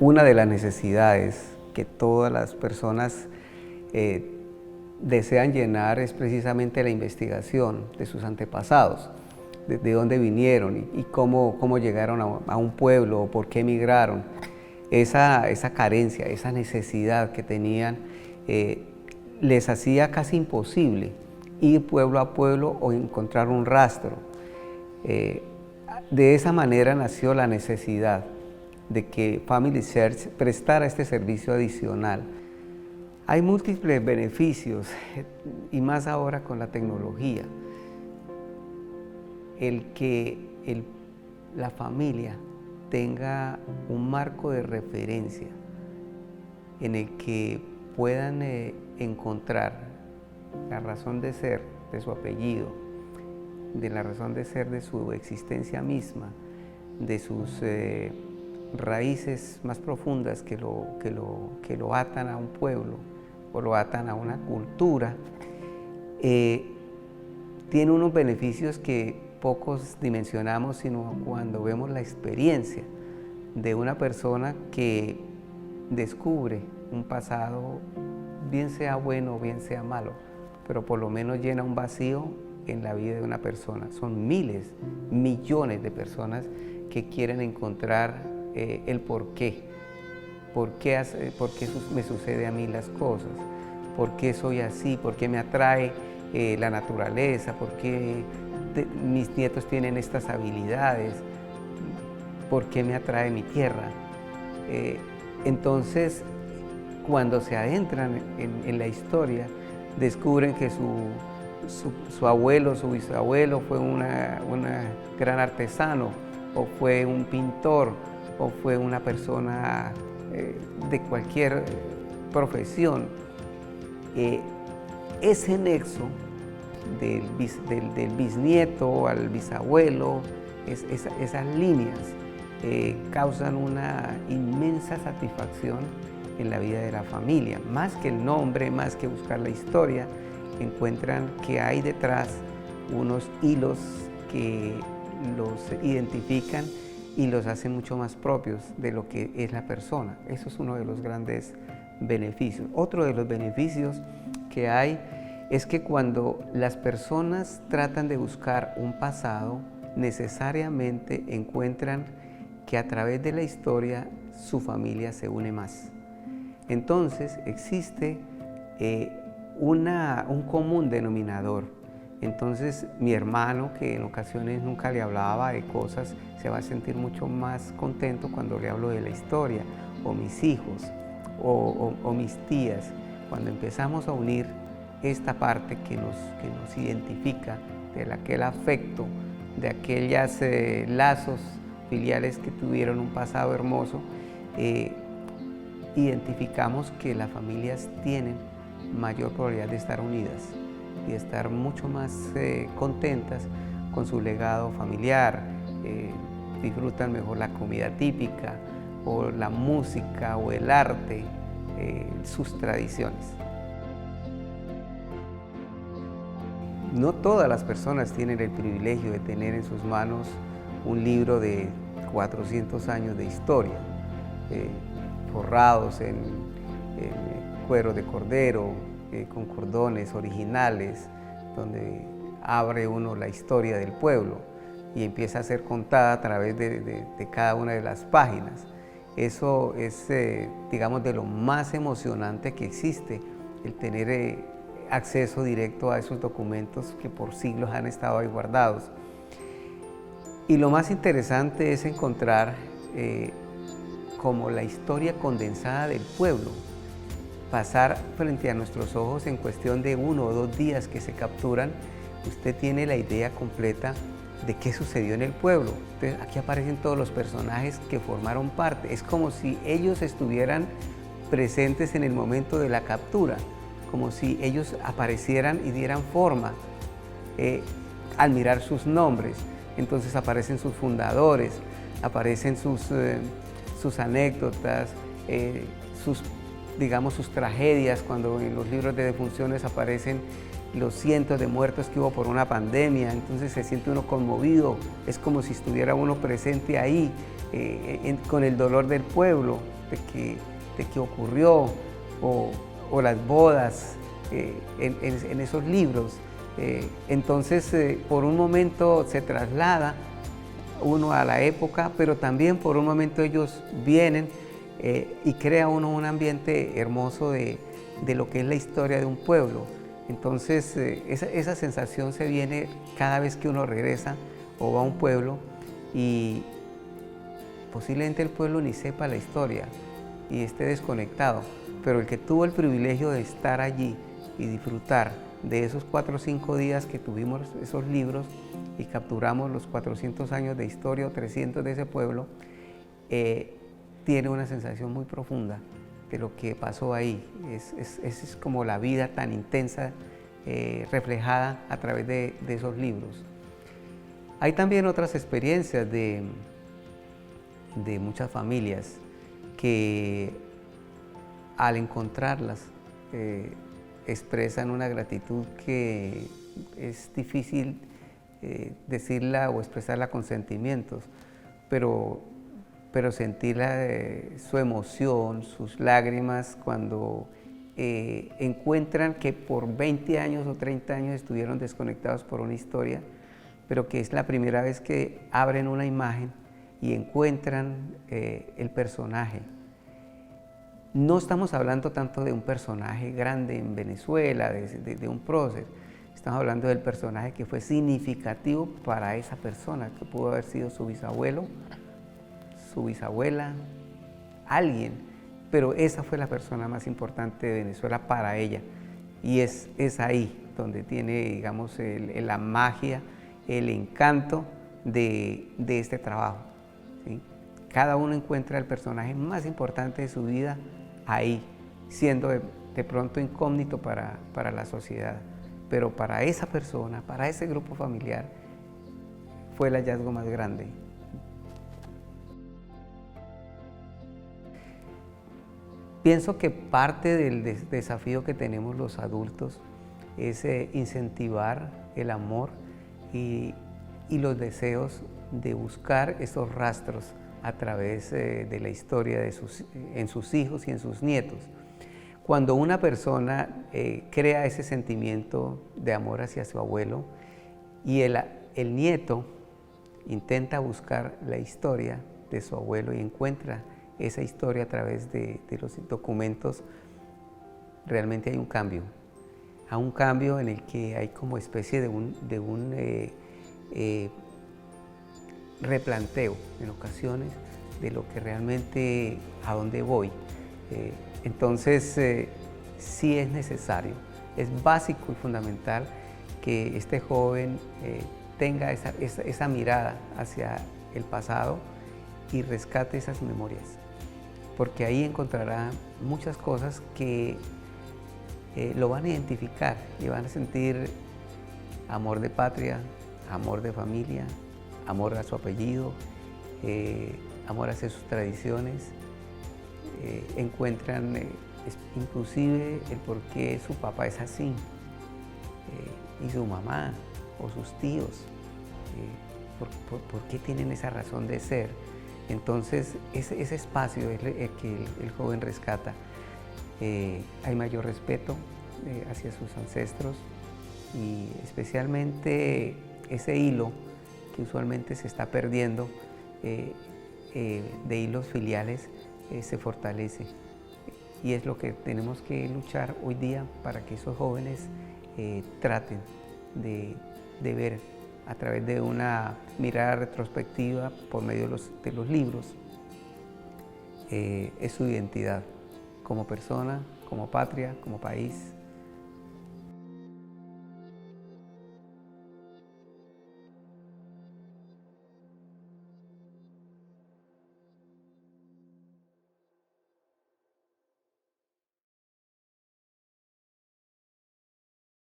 Una de las necesidades que todas las personas desean llenar es precisamente la investigación de sus antepasados, de dónde vinieron y cómo llegaron a un pueblo o por qué emigraron. Esa carencia, esa necesidad que tenían les hacía casi imposible ir pueblo a pueblo o encontrar un rastro. De esa manera nació la necesidad de que Family Search prestara este servicio adicional. Hay múltiples beneficios, y más ahora con la tecnología. El que la familia tenga un marco de referencia en el que puedan encontrar la razón de ser de su apellido, de la razón de ser de su existencia misma, de sus raíces más profundas que lo atan a un pueblo o lo atan a una cultura, tiene unos beneficios que pocos dimensionamos, sino cuando vemos la experiencia de una persona que descubre un pasado, bien sea bueno o bien sea malo, pero por lo menos llena un vacío en la vida de una persona. Son miles, millones de personas que quieren encontrar el porqué. ¿Por qué me sucede a mí las cosas? ¿Por qué soy así? ¿Por qué me atrae la naturaleza? ¿Por qué mis nietos tienen estas habilidades? ¿Por qué me atrae mi tierra? Entonces, cuando se adentran en la historia, descubren que su abuelo, su bisabuelo fue un gran artesano, o fue un pintor, o fue una persona de cualquier profesión. Ese nexo del bisnieto al bisabuelo, esas líneas causan una inmensa satisfacción en la vida de la familia. Más que el nombre, más que buscar la historia, encuentran que hay detrás unos hilos que los identifican y los hacen mucho más propios de lo que es la persona. Eso es uno de los grandes beneficios. Otro de los beneficios que hay es que cuando las personas tratan de buscar un pasado, necesariamente encuentran que a través de la historia su familia se une más. Entonces existe un común denominador. Entonces mi hermano, que en ocasiones nunca le hablaba de cosas, se va a sentir mucho más contento cuando le hablo de la historia, o mis hijos, o mis tías. Cuando empezamos a unir esta parte que nos identifica, de aquel afecto, de aquellos lazos filiales que tuvieron un pasado hermoso, identificamos que las familias tienen mayor probabilidad de estar unidas y de estar mucho más contentas con su legado familiar, disfrutan mejor la comida típica, o la música, o el arte, sus tradiciones. No todas las personas tienen el privilegio de tener en sus manos un libro de 400 años de historia, forrados en cuero de cordero, con cordones originales, donde abre uno la historia del pueblo y empieza a ser contada a través de cada una de las páginas. Eso es, digamos, de lo más emocionante que existe, el tener acceso directo a esos documentos que por siglos han estado ahí guardados. Y lo más interesante es encontrar como la historia condensada del pueblo, pasar frente a nuestros ojos en cuestión de 1 o 2 días que se capturan. Usted tiene la idea completa de qué sucedió en el pueblo. Entonces, aquí aparecen todos los personajes que formaron parte. Es como si ellos estuvieran presentes en el momento de la captura, como si ellos aparecieran y dieran forma al mirar sus nombres. Entonces aparecen sus fundadores, aparecen sus anécdotas, sus tragedias, cuando en los libros de defunciones aparecen los cientos de muertos que hubo por una pandemia. Entonces se siente uno conmovido, es como si estuviera uno presente ahí, con el dolor del pueblo. de que ocurrió, o las bodas en esos libros. Entonces, por un momento se traslada uno a la época, pero también por un momento ellos vienen y crea uno un ambiente hermoso de lo que es la historia de un pueblo. Entonces, esa sensación se viene cada vez que uno regresa o va a un pueblo, y posiblemente el pueblo ni sepa la historia y esté desconectado, pero el que tuvo el privilegio de estar allí y disfrutar de esos 4 o 5 días que tuvimos esos libros y capturamos los 400 años de historia o 300 de ese pueblo, tiene una sensación muy profunda de lo que pasó ahí. Es como la vida tan intensa reflejada a través de esos libros. Hay también otras experiencias de muchas familias que al encontrarlas expresan una gratitud que es difícil decirla o expresarla con sentimientos, pero sentirla, su emoción, sus lágrimas cuando encuentran que por 20 años o 30 años estuvieron desconectados por una historia, pero que es la primera vez que abren una imagen y encuentran el personaje. No estamos hablando tanto de un personaje grande en Venezuela, de un prócer. Estamos hablando del personaje que fue significativo para esa persona, que pudo haber sido su bisabuelo, su bisabuela, alguien, pero esa fue la persona más importante de Venezuela para ella. Y es ahí donde tiene, digamos, la magia, el encanto de este trabajo, ¿sí? Cada uno encuentra el personaje más importante de su vida ahí, siendo de pronto incógnito para la sociedad, pero para esa persona, para ese grupo familiar, fue el hallazgo más grande. Pienso que parte del desafío que tenemos los adultos es incentivar el amor y los deseos de buscar esos rastros a través de la historia en sus hijos y en sus nietos. Cuando una persona crea ese sentimiento de amor hacia su abuelo y el nieto intenta buscar la historia de su abuelo y encuentra esa historia a través de los documentos, realmente hay un cambio. Hay un cambio en el que hay como especie de un replanteo en ocasiones de lo que realmente, a dónde voy. Entonces, sí es necesario, es básico y fundamental que este joven tenga esa mirada hacia el pasado y rescate esas memorias, porque ahí encontrará muchas cosas que lo van a identificar y van a sentir amor de patria, amor de familia, amor a su apellido, amor hacia sus tradiciones. Encuentran inclusive el por qué su papá es así, y su mamá o sus tíos, por qué tienen esa razón de ser. Entonces, ese espacio es el que el joven rescata. Hay mayor respeto hacia sus ancestros, y especialmente ese hilo que usualmente se está perdiendo, de hilos filiales, se fortalece. Y es lo que tenemos que luchar hoy día para que esos jóvenes traten de ver a través de una mirada retrospectiva por medio de los libros, es su identidad como persona, como patria, como país,